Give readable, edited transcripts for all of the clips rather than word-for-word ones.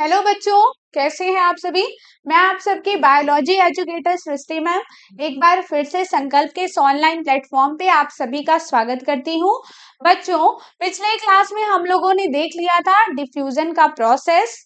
Hello बच्चों, कैसे हैं आप सभी। मैं आप सबकी बायोलॉजी एजुकेटर सृष्टि मैम एक बार फिर से संकल्प के इस ऑनलाइन प्लेटफॉर्म पे आप सभी का स्वागत करती हूँ। बच्चों, पिछले क्लास में हम लोगों ने देख लिया था डिफ्यूजन का प्रोसेस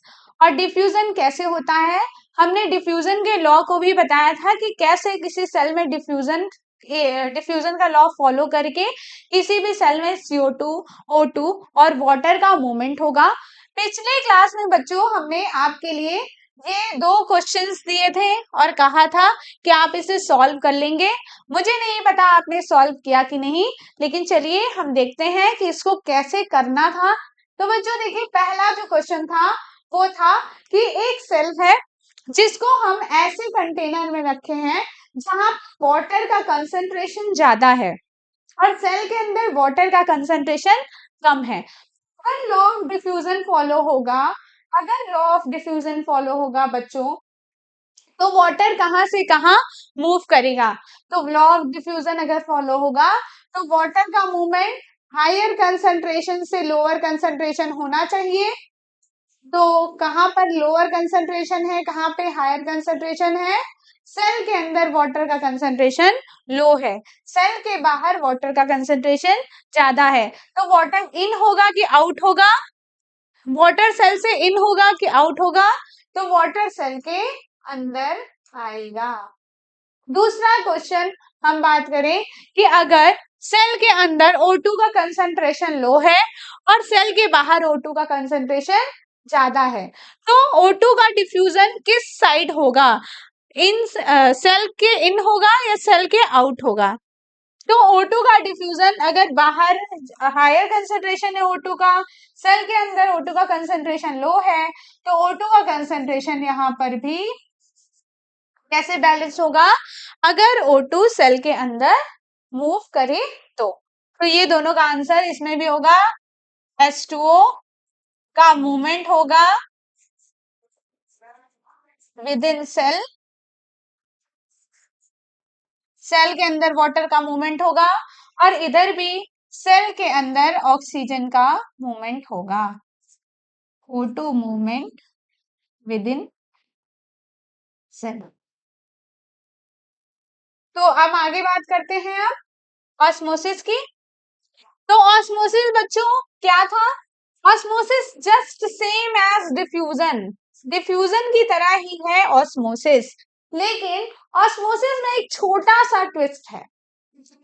और डिफ्यूजन कैसे होता है। हमने डिफ्यूजन के लॉ को भी बताया था कि कैसे किसी सेल में डिफ्यूजन का लॉ फॉलो करके किसी भी सेल में CO2, O2 और वाटर का मूवमेंट होगा। पिछले क्लास में बच्चों हमने आपके लिए ये दो क्वेश्चंस दिए थे और कहा था कि आप इसे सॉल्व कर लेंगे। मुझे नहीं पता आपने सॉल्व किया कि नहीं, लेकिन चलिए हम देखते हैं कि इसको कैसे करना था। तो बच्चों देखिए, पहला जो क्वेश्चन था वो था कि एक सेल है जिसको हम ऐसे कंटेनर में रखे हैं जहां वाटर का कंसंट्रेशन ज्यादा है और सेल के अंदर वाटर का कंसंट्रेशन कम है। अगर लॉ ऑफ डिफ्यूजन फॉलो होगा, अगर लॉ ऑफ डिफ्यूजन फॉलो होगा बच्चों, तो वाटर कहाँ से कहाँ मूव करेगा। तो लॉ ऑफ डिफ्यूजन अगर फॉलो होगा तो वाटर का मूवमेंट हायर कंसंट्रेशन से लोअर कंसंट्रेशन होना चाहिए। तो कहाँ पर लोअर कंसंट्रेशन है, कहाँ पे हायर कंसंट्रेशन है। सेल के अंदर वाटर का कंसंट्रेशन लो है, सेल के बाहर वाटर का कंसंट्रेशन ज्यादा है। तो वाटर इन होगा कि आउट होगा, वाटर सेल से इन होगा कि आउट होगा। तो वाटर सेल के अंदर आएगा। दूसरा क्वेश्चन हम बात करें कि अगर सेल के अंदर O2 का कंसंट्रेशन लो है और सेल के बाहर O2 का कंसंट्रेशन ज्यादा है, तो O2 का डिफ्यूजन किस साइड होगा, इन सेल के इन होगा या सेल के आउट होगा। तो O2 का डिफ्यूजन अगर बाहर हायर कंसंट्रेशन है O2 का, सेल के अंदर O2 का कंसंट्रेशन लो है, तो O2 का कंसंट्रेशन यहाँ पर भी कैसे बैलेंस होगा, अगर O2 सेल के अंदर मूव करे तो ये दोनों का आंसर इसमें भी होगा। H2O का मूवमेंट होगा विद इन सेल, सेल के अंदर वाटर का मूवमेंट होगा और इधर भी सेल के अंदर ऑक्सीजन का मूवमेंट होगा। O2 movement with in cell. तो अब आगे बात करते हैं अब ऑस्मोसिस की। तो ऑस्मोसिस बच्चों क्या था, osmosis just same as diffusion, diffusion की तरह ही है ऑस्मोसिस, लेकिन ऑस्मोसिस में एक छोटा सा ट्विस्ट है।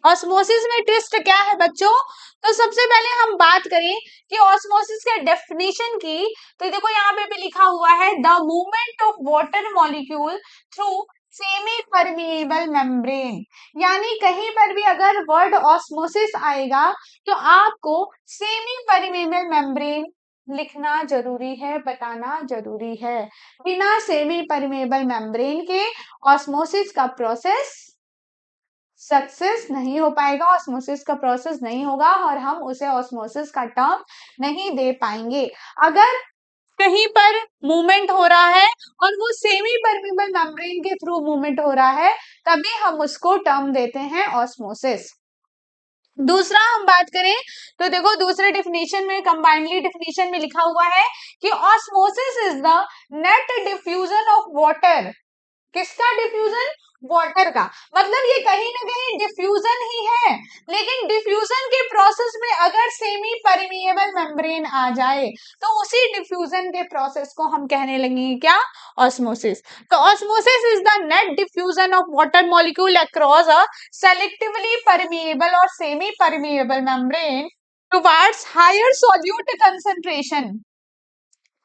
ऑस्मोसिस में ट्विस्ट क्या है बच्चों, तो सबसे पहले हम बात करें कि ऑस्मोसिस के डेफिनेशन की, तो देखो यहाँ पे भी लिखा हुआ है the movement of water molecule through semi permeable membrane. यानी कहीं पर भी अगर वर्ड ऑस्मोसिस आएगा तो आपको सेमी परमिएबल मेम्ब्रेन लिखना जरूरी है, बताना जरूरी है। बिना सेमी परमिएबल मेम्ब्रेन के ऑस्मोसिस का प्रोसेस सक्सेस नहीं हो पाएगा, ऑस्मोसिस का प्रोसेस नहीं होगा और हम उसे ऑस्मोसिस का टर्म नहीं दे पाएंगे। अगर कहीं पर मूवमेंट हो रहा है और वो सेमी परमिएबल मेम्ब्रेन के थ्रू मूवमेंट हो रहा है, तभी हम उसको टर्म देते हैं ऑस्मोसिस। दूसरा हम बात करें तो देखो दूसरे डिफिनेशन में, कंबाइंडली डिफिनेशन में लिखा हुआ है कि osmosis is the net diffusion of water. किसका डिफ्यूजन, वाटर का। मतलब ये कहीं ना कहीं डिफ्यूजन ही है, लेकिन डिफ्यूजन के प्रोसेस में अगर सेमी परमिएबल मेम्ब्रेन आ जाए तो उसी डिफ्यूजन के प्रोसेस को हम कहने लगेंगे क्या, ऑस्मोसिस। तो osmosis is the net diffusion of water molecule across a selectively permeable और semi permeable membrane towards higher solute concentration,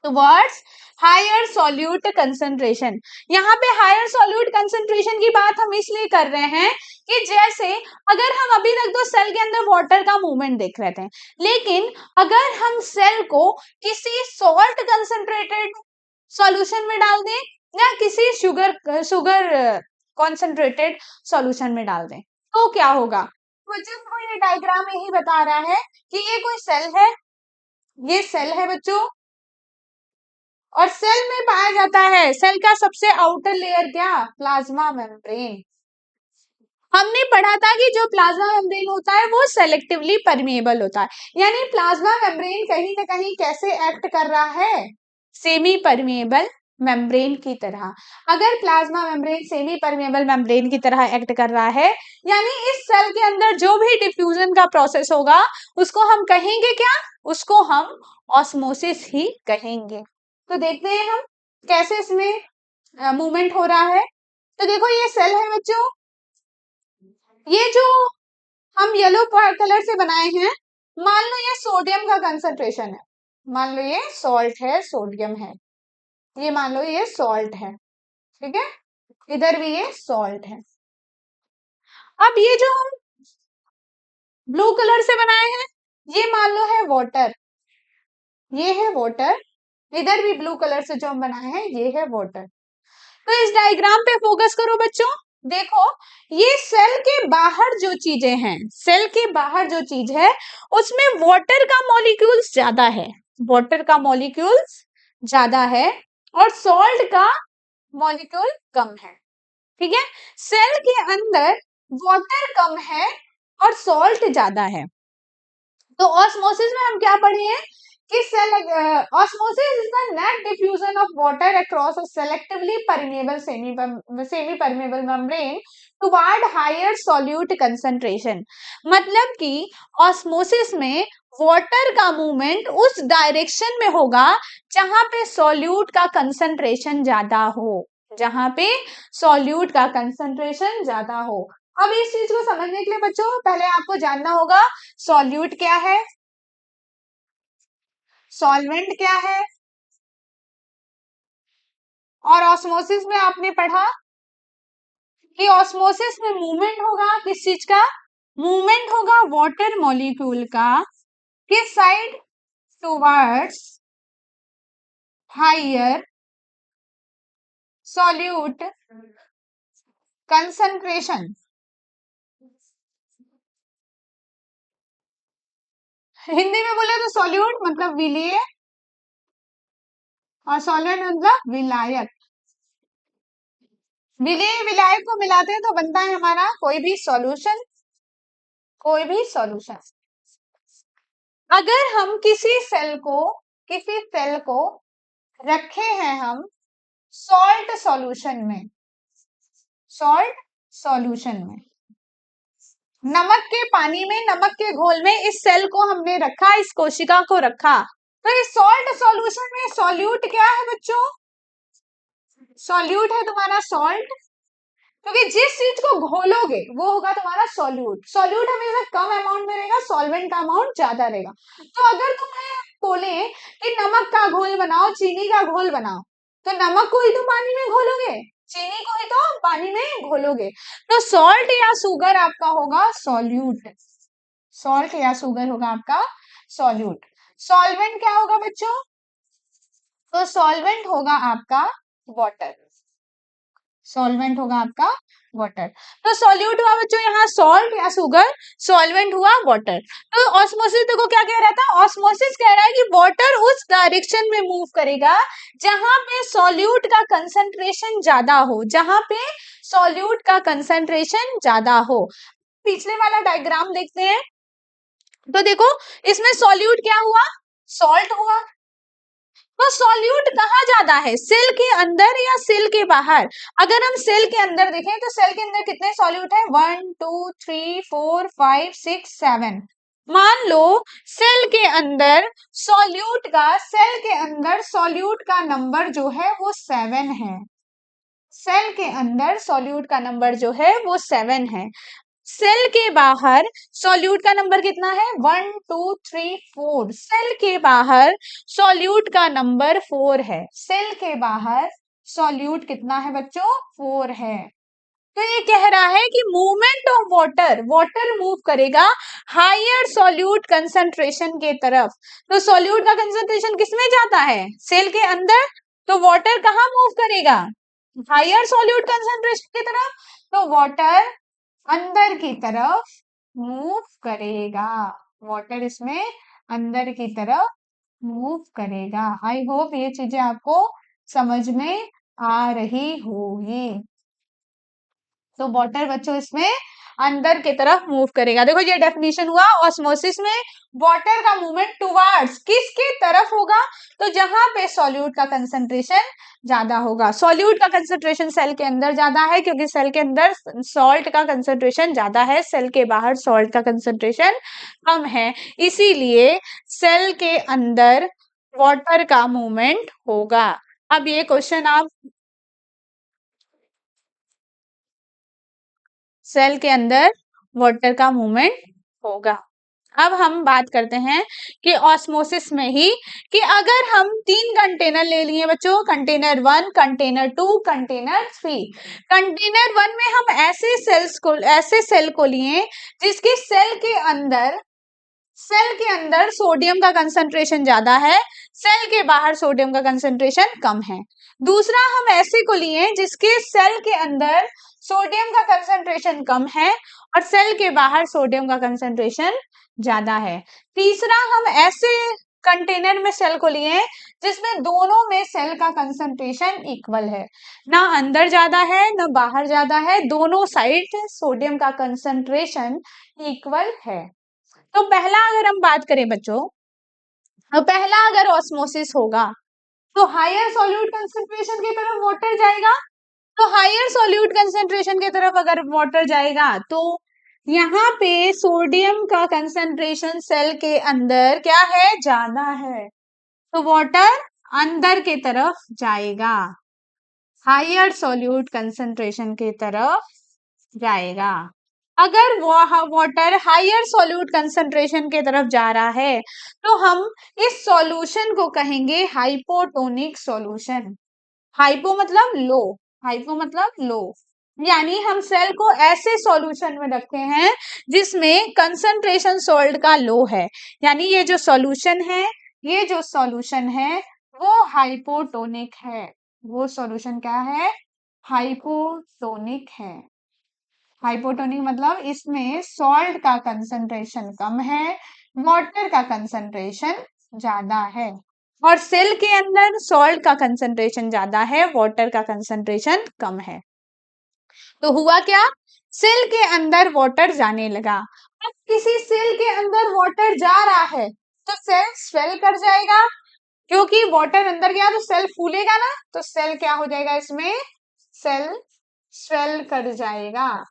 towards higher solute concentration. यहाँ पे हायर सॉल्यूट कंसंट्रेशन की बात हम इसलिए कर रहे हैं कि जैसे अगर हम अभी तक तो सेल के अंदर वाटर का मूवमेंट देख रहे थे, लेकिन अगर हम सेल को किसी सॉल्ट कंसंट्रेटेड सॉल्यूशन में डाल दें या किसी शुगर शुगर कॉन्सेंट्रेटेड सॉल्यूशन में डाल दें तो क्या होगा। तो जिसको ये डायग्राम यही बता रहा है कि ये कोई सेल है, ये सेल है बच्चों, और सेल में पाया जाता है, सेल का सबसे आउटर लेयर क्या, प्लाज्मा मेम्ब्रेन। हमने पढ़ा था कि जो प्लाज्मा मेम्ब्रेन होता है वो सेलेक्टिवली परमिएबल होता है, यानी प्लाज्मा मेम्ब्रेन कहीं ना कहीं कैसे एक्ट कर रहा है, सेमी परमेबल मेम्ब्रेन की तरह। अगर plasma membrane semi permeable membrane की तरह एक्ट कर रहा है, यानी इस सेल के अंदर जो भी डिफ्यूजन का प्रोसेस होगा उसको हम कहेंगे क्या? उसको हम ऑस्मोसिस ही कहेंगे। तो देखते हैं हम कैसे इसमें मूवमेंट हो रहा है। तो देखो ये सेल है बच्चों, ये जो हम येलो कलर से बनाए हैं, मान लो ये सोडियम का कंसंट्रेशन है, मान लो ये सॉल्ट है, सोडियम है, ये मान लो ये सॉल्ट है, ठीक है, इधर भी ये सॉल्ट है। अब ये जो हम ब्लू कलर से बनाए हैं, ये मान लो है वाटर, ये है वाटर, इधर भी ब्लू कलर से जो हम बनाए हैं ये है वाटर। तो इस डायग्राम पे फोकस करो बच्चों, देखो ये सेल के बाहर जो चीजें हैं, सेल के बाहर जो चीज है उसमें वाटर का मॉलिक्यूल्स ज्यादा है, वाटर का मॉलिक्यूल्स ज्यादा है और सॉल्ट का मॉलिक्यूल कम है, ठीक है। सेल के अंदर वाटर कम है और सॉल्ट ज्यादा है। तो ऑस्मोसिस में हम क्या पढ़े हैं कि cell osmosis is the net diffusion of water across a selectively permeable semi permeable membrane toward higher solute concentration. मतलब कि ऑस्मोसिस में वाटर का मूवमेंट उस डायरेक्शन में होगा जहां पे सॉल्यूट का कंसंट्रेशन ज्यादा हो, जहां पे सॉल्यूट का कंसंट्रेशन ज्यादा हो। अब इस चीज को समझने के लिए बच्चों पहले आपको जानना होगा सॉल्यूट क्या है, सॉल्वेंट क्या है, और ऑस्मोसिस में आपने पढ़ा कि ऑस्मोसिस में मूवमेंट होगा किस चीज का? मूवमेंट होगा वाटर मॉलिक्यूल का, किस side? Towards higher solute concentration. Hindi में बोले तो सॉल्यूट मतलब विलीय और सॉल्वेंट मतलब विलायक। विलीय विलायक को मिलाते हैं तो बनता है हमारा कोई भी सॉल्यूशन, कोई भी सॉल्यूशन। अगर हम किसी सेल को रखे हैं हम सॉल्ट सॉल्यूशन में, सॉल्ट सॉल्यूशन में, नमक के पानी में, नमक के घोल में इस सेल को हमने रखा, इस कोशिका को रखा, तो इस सॉल्ट सॉल्यूशन में सॉल्यूट क्या है बच्चों? सॉल्यूट है तुम्हारा सॉल्ट, क्योंकि जिस चीज को घोलोगे वो होगा तुम्हारा सॉल्यूट। सॉल्यूट हमेशा कम अमाउंट में रहेगा, सॉल्वेंट का अमाउंट ज्यादा रहेगा। तो अगर तुम्हें बोले कि नमक का घोल बनाओ, चीनी का घोल बनाओ, तो नमक को ही तो पानी में घोलोगे, चीनी को ही तो पानी में घोलोगे। तो सॉल्ट या शुगर आपका होगा सॉल्यूट, सॉल्ट या शुगर होगा आपका सॉल्यूट। सॉल्वेंट क्या होगा बच्चों? तो सॉल्वेंट होगा आपका वाटर, सॉल्वेंट होगा आपका वाटर। तो सॉल्यूट हुआ बच्चों यहाँ सॉल्ट या शुगर, सॉल्वेंट हुआ वाटर। तो ऑस्मोसिस देखो क्या कह रहा था, ऑस्मोसिस कह रहा है कि वाटर उस डायरेक्शन में मूव करेगा जहां पे सॉल्यूट का कंसंट्रेशन ज्यादा हो, जहां पे सॉल्यूट का कंसंट्रेशन ज्यादा हो। पिछले वाला डायग्राम देखते हैं, तो देखो इसमें सॉल्यूट क्या हुआ? सॉल्ट हुआ। तो सॉल्यूट कहाँ ज्यादा है, सेल के अंदर या सेल के बाहर? अगर हम सेल के अंदर देखें तो सेल के अंदर कितने सॉल्यूट है? 1 2 3 4 5 6 7। मान लो सेल के अंदर सेल के अंदर सॉल्यूट का नंबर जो है वो 7 है, सेल के अंदर सॉल्यूट का नंबर जो है वो 7 है। सेल के बाहर सॉल्यूट का नंबर कितना है? 1 2 3 4। सेल के बाहर सॉल्यूट का नंबर 4 है, सेल के बाहर सॉल्यूट कितना है बच्चों? 4 है। तो ये कह रहा है कि movement of water, water move करेगा हायर सॉल्यूट कंसंट्रेशन के तरफ। तो सॉल्यूट का कंसंट्रेशन किसमें जाता है? सेल के अंदर। तो वाटर कहाँ मूव करेगा? हायर सॉल्यूट कंसंट्रेशन की तरफ। तो वाटर अंदर की तरफ मूव करेगा, वाटर इसमें अंदर की तरफ मूव करेगा। आई होप ये चीजें आपको समझ में आ रही होगी। तो वाटर बच्चों इसमें अंदर की तरफ मूव करेगा। देखो ये डेफिनेशन हुआ, ऑस्मोसिस में वाटर का मूवमेंट टुवर्ड्स किसके तरफ होगा, तो जहां पे सॉल्यूट का कंसंट्रेशन ज्यादा होगा। सॉल्यूट का कंसंट्रेशन सेल के अंदर ज्यादा है क्योंकि सेल के अंदर सॉल्ट का कंसंट्रेशन ज्यादा है, सेल के बाहर सॉल्ट का कंसंट्रेशन कम है, इसीलिए सेल के अंदर वाटर का मूवमेंट होगा। अब ये क्वेश्चन आप सेल के अंदर वाटर का मूवमेंट होगा। अब हम बात करते हैं कि ऑस्मोसिस में ही कि अगर हम 3 कंटेनर ले लिए बच्चों, कंटेनर 1, कंटेनर 2, कंटेनर 3। कंटेनर 1 में हम ऐसे सेल को लिए जिसकी सेल के अंदर सोडियम का कंसंट्रेशन ज्यादा है, सेल के बाहर सोडियम का कंसंट्रेशन कम है। दूसरा हम ऐसे को लिए जिसके सेल के अंदर सोडियम का कंसंट्रेशन कम है और सेल के बाहर सोडियम का कंसंट्रेशन ज्यादा है। तीसरा हम ऐसे कंटेनर में सेल को लिए जिसमें दोनों में सेल का कंसंट्रेशन इक्वल है, ना अंदर ज्यादा है ना बाहर ज्यादा है, दोनों साइड सोडियम का कंसंट्रेशन इक्वल है। तो पहला अगर हम बात करें बच्चों, तो पहला अगर ऑस्मोसिस होगा तो हायर सॉल्यूट कंसंट्रेशन की तरफ वाटर जाएगा, तो हायर सॉल्यूट कंसंट्रेशन की तरफ अगर वाटर जाएगा तो यहाँ पे सोडियम का कंसंट्रेशन सेल के अंदर क्या है, ज्यादा है, तो वाटर अंदर की तरफ जाएगा, हायर सॉल्यूट कंसंट्रेशन की तरफ जाएगा। अगर वाटर हायर सॉल्यूट कंसंट्रेशन की तरफ जा रहा है तो हम इस सॉल्यूशन को कहेंगे हाइपोटोनिक सॉल्यूशन। हाइपो मतलब लो, हाइपो मतलब लो, यानी हम सेल को ऐसे सॉल्यूशन में रखते हैं जिसमें कंसंट्रेशन सॉल्ट का लो है, यानी ये जो सॉल्यूशन है, ये जो सॉल्यूशन है वो हाइपोटोनिक है। वो सॉल्यूशन क्या है, हाइपोटोनिक है। हाइपोटोनिक मतलब इसमें सॉल्ट का कंसंट्रेशन कम है, वाटर का कंसंट्रेशन ज्यादा है, और सेल के अंदर सॉल्ट का कंसंट्रेशन ज्यादा है, वाटर का कंसंट्रेशन कम है। तो हुआ क्या, सेल के अंदर वाटर जाने लगा। अब किसी सेल के अंदर वाटर जा रहा है तो सेल स्वेल कर जाएगा, क्योंकि वाटर अंदर गया तो सेल फूलेगा ना, तो सेल क्या हो जाएगा, इसमें सेल स्वेल कर जाएगा।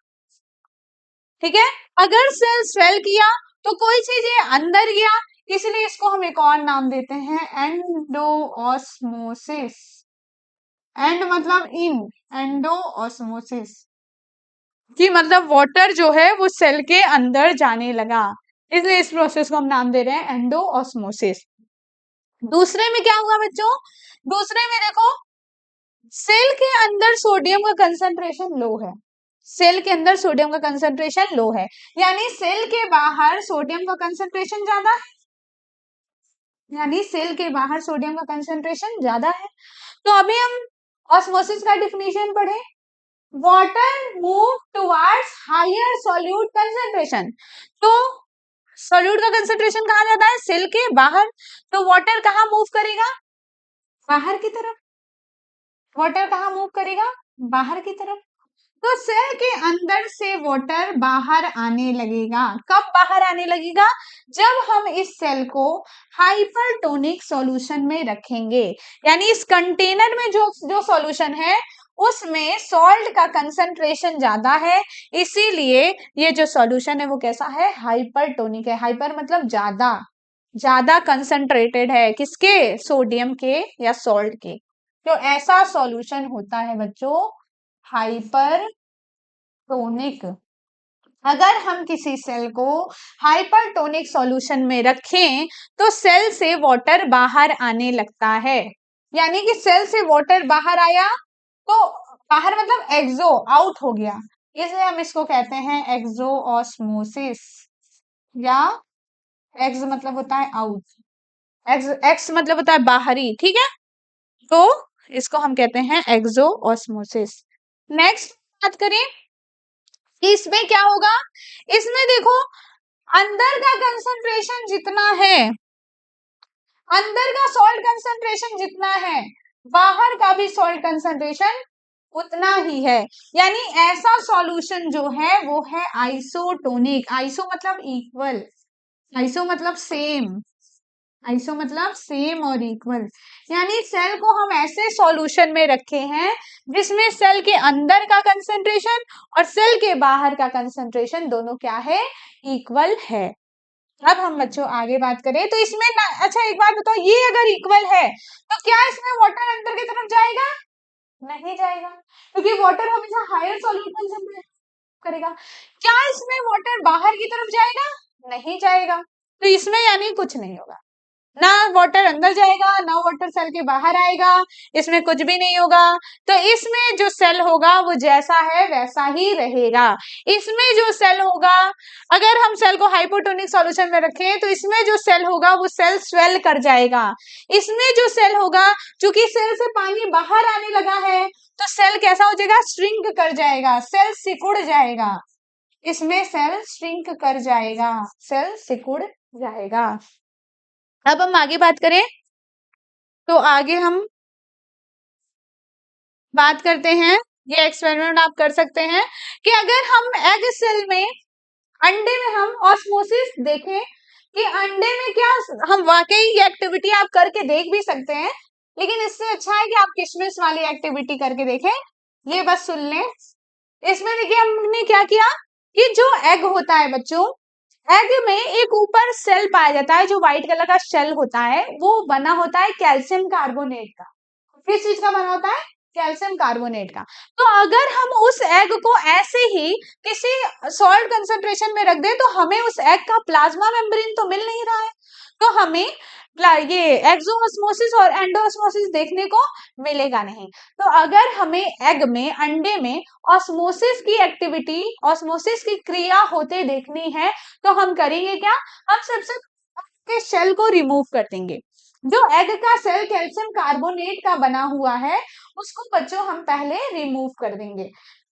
ठीक है, अगर सेल स्वेल किया तो कोई चीज ये अंदर गया, इसलिए इसको हम एक और नाम देते हैं एंडोऑस्मोसिस। एंड मतलब इन, एंडोऑस्मोसिस कि मतलब वाटर जो है वो सेल के अंदर जाने लगा, इसलिए इस प्रोसेस को हम नाम दे रहे हैं एंडोऑस्मोसिस। दूसरे में क्या हुआ बच्चों, दूसरे में देखो सेल के अंदर सोडियम का कंसंट्रेशन लो है, सेल के अंदर सोडियम का कंसंट्रेशन लो है, यानी सेल के बाहर सोडियम का कंसंट्रेशन ज्यादा है, यानी सेल के बाहर सोडियम का कंसंट्रेशन ज्यादा है। तो अभी हम ऑस्मोसिस का डिफिनेशन पढ़े, water move towards higher solute concentration. तो सॉल्यूट का कंसंट्रेशन कहाँ जाता है, सेल के बाहर, तो वाटर कहाँ मूव करेगा, बाहर की तरफ। वाटर कहाँ मूव करेगा, बाहर की तरफ। तो सेल के अंदर से वाटर बाहर आने लगेगा, कब बाहर आने लगेगा, जब हम इस सेल को हाइपरटोनिक सॉल्यूशन में रखेंगे, यानी इस कंटेनर में जो जो सॉल्यूशन है उसमें सॉल्ट का कंसंट्रेशन ज्यादा है, इसीलिए ये जो सॉल्यूशन है वो कैसा है, हाइपरटोनिक है। हाइपर मतलब ज्यादा, ज्यादा कंसंट्रेटेड है, किसके, सोडियम के या सॉल्ट के। तो ऐसा सॉल्यूशन होता है बच्चों हाइपरटोनिक। अगर हम किसी सेल को हाइपरटोनिक सॉल्यूशन में रखें तो सेल से वाटर बाहर आने लगता है, यानी कि सेल से वाटर बाहर आया तो बाहर मतलब एक्सो, आउट हो गया, इसलिए हम इसको कहते हैं एक्सो ऑस्मोसिस, या एक्स मतलब होता है आउट, एक्स मतलब होता है बाहरी, ठीक है, तो इसको हम कहते हैं एक्सो ऑस्मोसिस। नेक्स्ट बात करें कि इसमें क्या होगा, इसमें देखो अंदर का कंसंट्रेशन जितना है, अंदर का सॉल्ट कंसंट्रेशन जितना है, बाहर का भी सॉल्ट कंसंट्रेशन उतना ही है। यानी ऐसा सॉल्यूशन जो है वो है आइसोटोनिक। आइसो मतलब इक्वल, आइसो मतलब सेम, आइसो मतलब सेम और इक्वल। यानी सेल को हम ऐसे सॉल्यूशन में रखे हैं जिसमें सेल के अंदर का कंसंट्रेशन और सेल के बाहर का कंसंट्रेशन दोनों क्या है, इक्वल है। अब हम बच्चों आगे बात करें तो इसमें अच्छा एक बात बताओ, ये अगर इक्वल है तो क्या इसमें वाटर अंदर की तरफ जाएगा, नहीं जाएगा, क्योंकि वाटर हमेशा हायर सॉल्यूट कंसंट्रेशन करेगा। क्या इसमें वाटर बाहर की तरफ जाएगा, नहीं जाएगा, तो इसमें यानी कुछ नहीं होगा, ना वाटर अंदर जाएगा ना वाटर सेल के बाहर आएगा, इसमें कुछ भी नहीं होगा। तो इसमें जो सेल होगा वो जैसा है वैसा ही रहेगा। इसमें जो सेल होगा, अगर हम सेल को हाइपोटोनिक सॉल्यूशन में रखें तो इसमें जो सेल होगा वो सेल स्वेल कर जाएगा। इसमें जो सेल होगा, चूंकि सेल से पानी बाहर आने लगा है तो सेल कैसा हो जाएगा, श्रिंक कर जाएगा, सेल सिकुड़ जाएगा। इसमें सेल श्रिंक कर जाएगा, सेल सिकुड़ जाएगा। अब हम आगे बात करें तो आगे हम बात करते हैं, ये एक्सपेरिमेंट आप कर सकते हैं कि अगर हम एग सेल में, अंडे में हम ऑस्मोसिस देखें कि अंडे में क्या, हम वाकई ये एक्टिविटी आप करके देख भी सकते हैं, लेकिन इससे अच्छा है कि आप किशमिश वाली एक्टिविटी करके देखें। ये बस सुन लें। इसमें देखिए हमने क्या किया कि जो एग होता है बच्चों, एग में एक ऊपर सेल पाया जाता है जो व्हाइट कलर का शेल होता है, वो बना होता है कैल्शियम कार्बोनेट का। किस चीज का बना होता है, कैल्शियम कार्बोनेट का। तो अगर हम उस एग को ऐसे ही किसी सॉल्ट कंसंट्रेशन में रख दे तो हमें उस एग का प्लाज्मा मेम्ब्रेन तो मिल नहीं रहा है, तो हमें ये एक्सोऑस्मोसिस और एंडोऑस्मोसिस देखने को मिलेगा नहीं। तो अगर हमें एग में, अंडे में ऑस्मोसिस की एक्टिविटी, ऑस्मोसिस की क्रिया होते देखनी है तो हम करेंगे क्या, हम सबसे के शेल को रिमूव कर देंगे। जो एग का सेल कैल्शियम कार्बोनेट का बना हुआ है उसको बच्चों हम पहले रिमूव कर देंगे।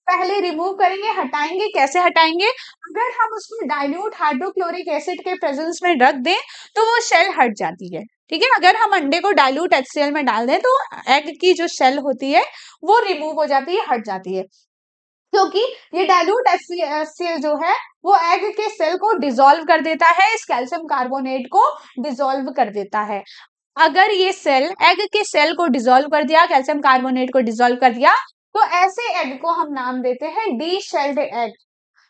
पहले रिमूव करेंगे, हटाएंगे। कैसे हटाएंगे, अगर हम उसको डाइल्यूट हाइड्रोक्लोरिक एसिड के प्रेजेंस में रख दें तो वो शेल हट जाती है। ठीक है, अगर हम अंडे को डाइल्यूट HCl में डाल दें तो एग की जो शेल होती है वो रिमूव हो जाती है, हट जाती है, क्योंकि ये डाइल्यूट HCl जो है वो एग के सेल को डिसॉल्व कर देता है, इस कैल्शियम कार्बोनेट को डिसॉल्व कर देता है। अगर ये सेल एग के सेल को डिसॉल्व कर दिया, कैल्शियम कार्बोनेट को डिसॉल्व कर दिया, तो ऐसे एग को हम नाम देते हैं डी शेल्ड एग,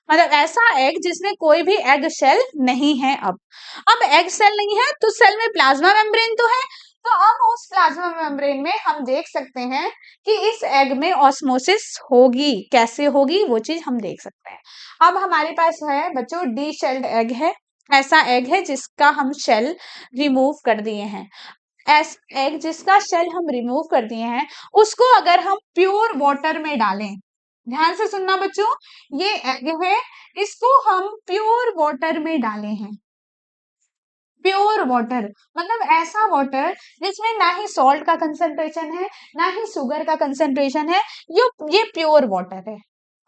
मतलब ऐसा एग जिसमें कोई भी एग शेल नहीं है। अब एग सेल नहीं है तो सेल में प्लाज्मा मेम्ब्रेन तो है, तो अब उस प्लाज्मा मेम्ब्रेन में हम देख सकते हैं कि इस एग में ऑस्मोसिस होगी, कैसे होगी वो चीज हम देख सकते हैं। अब हमारे पास है बच्चों डी शेल्ड एग है, ऐसा एग है जिसका हम शेल रिमूव कर दिए हैं। एग जिसका शेल हम रिमूव कर दिए हैं उसको अगर हम प्योर वाटर में डालें, ध्यान से सुनना बच्चों, ये एग है, इसको हम प्योर वाटर में डाले हैं। प्योर वाटर मतलब ऐसा वाटर जिसमें ना ही सॉल्ट का कंसंट्रेशन है ना ही शुगर का कंसंट्रेशन है, ये प्योर वाटर है,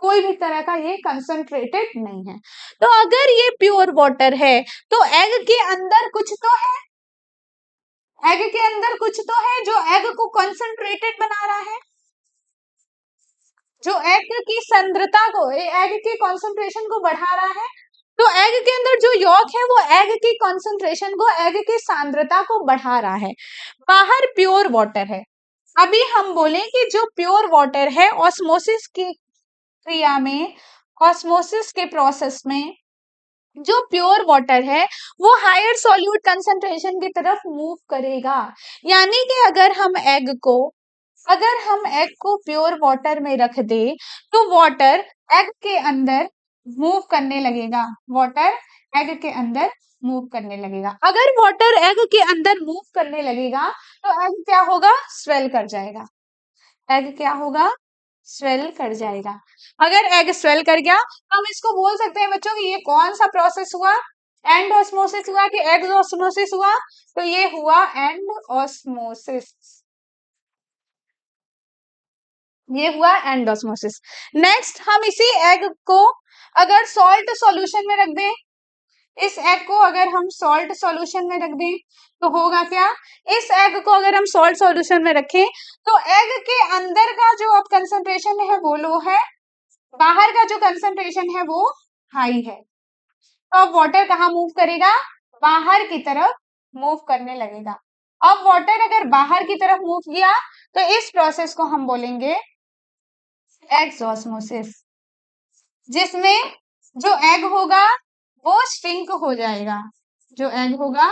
कोई भी तरह का ये कंसंट्रेटेड नहीं है। तो अगर ये प्योर वाटर है तो एग के अंदर कुछ तो है, एग के अंदर कुछ तो है जो एग को कंसंट्रेटेड बना रहा है, जो एग की सांद्रता को, एग के कंसंट्रेशन को बढ़ा रहा है। तो एग के अंदर जो यॉक है वो एग की कंसंट्रेशन को, एग की सांद्रता को बढ़ा रहा है। बाहर प्योर वाटर है। अभी हम बोले कि जो प्योर वाटर है ऑस्मोसिस की क्रिया में, ऑस्मोसिस के प्रोसेस में जो प्योर वाटर है वो हायर सॉल्यूट कंसंट्रेशन की तरफ मूव करेगा। यानी कि अगर हम एग को प्योर वाटर में रख दे तो वाटर एग के अंदर मूव करने लगेगा, वाटर एग के अंदर मूव करने लगेगा। अगर वाटर एग के अंदर मूव करने लगेगा तो एग क्या होगा, स्वेल कर जाएगा। एग क्या होगा, स्वेल कर जाएगा। अगर एग स्वेल कर गया तो हम इसको बोल सकते हैं बच्चों कि ये कौन सा प्रोसेस हुआ, एंड ऑस्मोसिस हुआ कि एग ऑस्मोसिस हुआ, तो ये हुआ एंड ऑस्मोसिस, ये हुआ एंड ऑस्मोसिस। नेक्स्ट हम इसी एग को अगर सॉल्ट सॉल्यूशन में रख दें, इस एग को अगर हम सॉल्ट सॉल्यूशन में रख दें तो होगा क्या, इस एग को अगर हम सॉल्ट सॉल्यूशन में रखें तो एग के अंदर का जो अब कंसंट्रेशन है वो लो है, बाहर का जो कंसंट्रेशन है वो हाई है। तो अब वाटर कहाँ मूव करेगा, बाहर की तरफ मूव करने लगेगा। अब वाटर अगर बाहर की तरफ मूव किया तो इस प्रोसेस को हम बोलेंगे एक्सऑस्मोसिस, जिसमें जो एग होगा वो श्रिंक हो जाएगा, जो एग होगा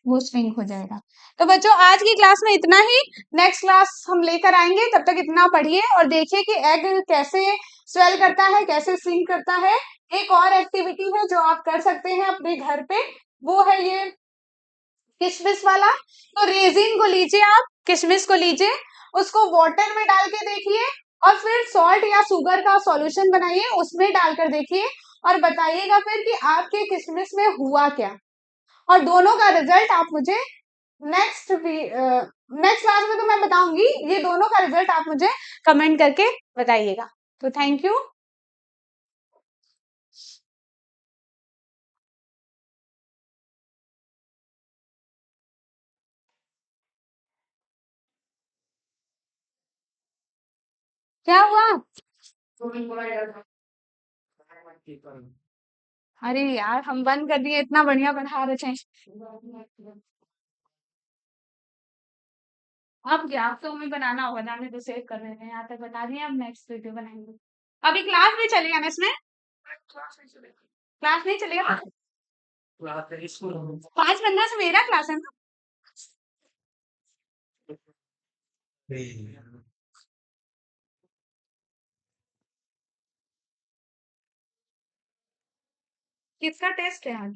वो श्रिंक हो जाएगा। तो बच्चों आज की क्लास में इतना ही, नेक्स्ट क्लास हम लेकर आएंगे, तब तक इतना पढ़िए और देखिए कि एग कैसे स्वेल करता है, कैसे श्रिंक करता है। एक और एक्टिविटी है जो आप कर सकते हैं अपने घर पे, वो है ये किशमिश वाला। तो रेजिन को लीजिए, आप किशमिश को लीजिए, उसको वाटर में डाल के देखिए और फिर सॉल्ट या शुगर का सॉल्यूशन बनाइए, उसमें डालकर देखिए और बताइएगा फिर कि आपके किशमिश में हुआ क्या। और दोनों का रिजल्ट आप मुझे नेक्स्ट नेक्स्ट क्लास में तो मैं बताऊंगी, ये दोनों का रिजल्ट आप मुझे कमेंट करके बताइएगा। तो थैंक यू। क्या हुआ? अरे यार हम बंद कर दिए, इतना बढ़िया पढ़ा रहे थे। अब क्या, अब तो हमें बनाना होगा, जाने तो सेव कर रहे हैं, यहाँ तक बता दिए, अब नेक्स्ट वीडियो बनाएंगे। अभी क्लास नहीं चलेगा ना इसमें, क्लास नहीं चलेगा। 5 15 से मेरा क्लास है ना। किसका टेस्ट है आज?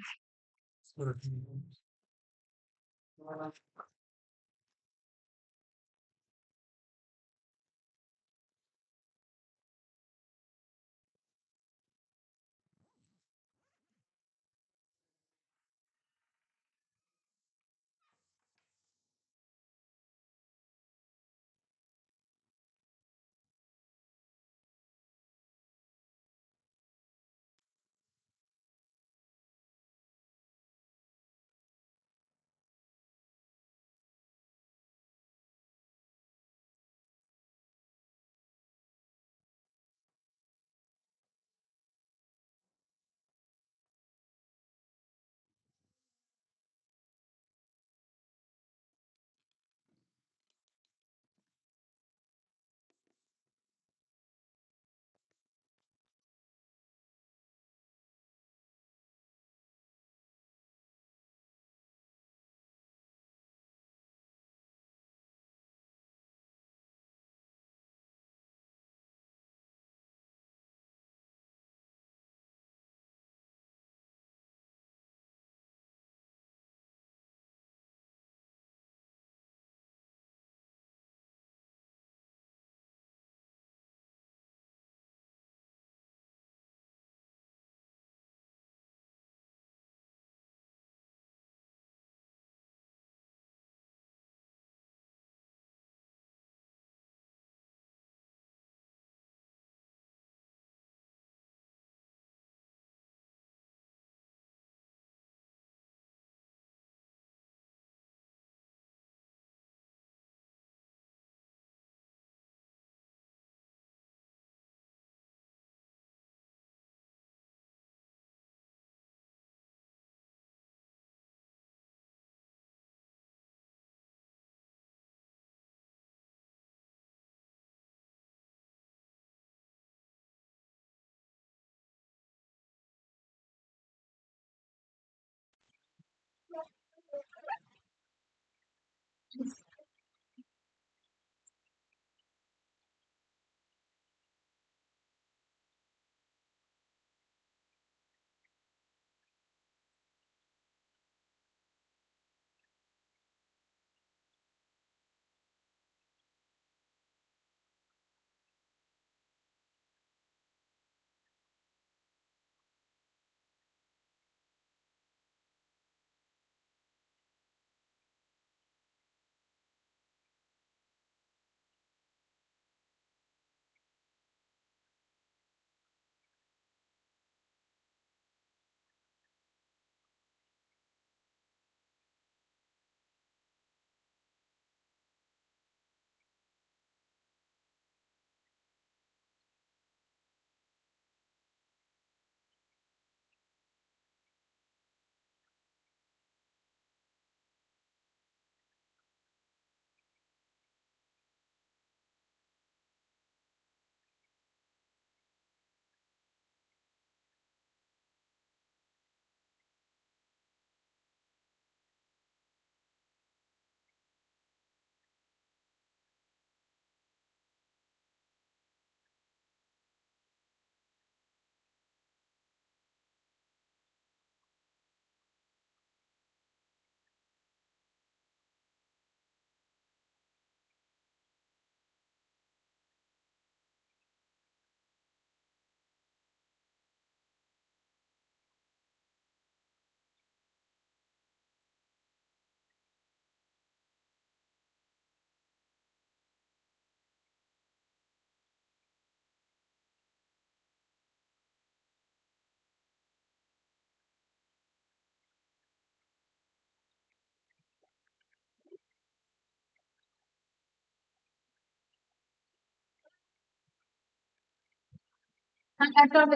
लैपटॉप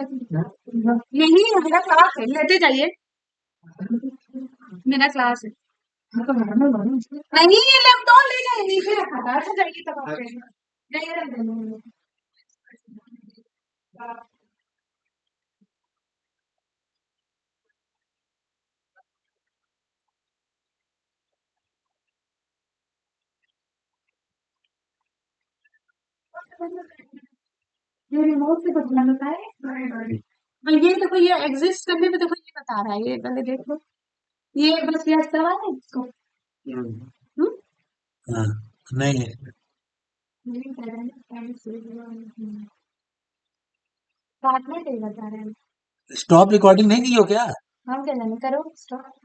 नहीं, मेरा क्लास है, लेते जाइए, मेरा क्लास है। नहीं, ये लैपटॉप ले जाइए, नीचे रखा था, अच्छा जाइए तब आप जाइए। ये रिमोट से कुछ बनता है। ये देखो, ये एग्जिस्ट करने में देखो, ये बता रहा है, ये पहले देखो, ये बस यस करवा है इसको। हम्म? हाँ, नहीं है। नहीं कर रहा है ना, काटने के लिए बता रहे हैं। स्टॉप रिकॉर्डिंग नहीं की हो क्या? हम क्या जाने, करो स्टॉप।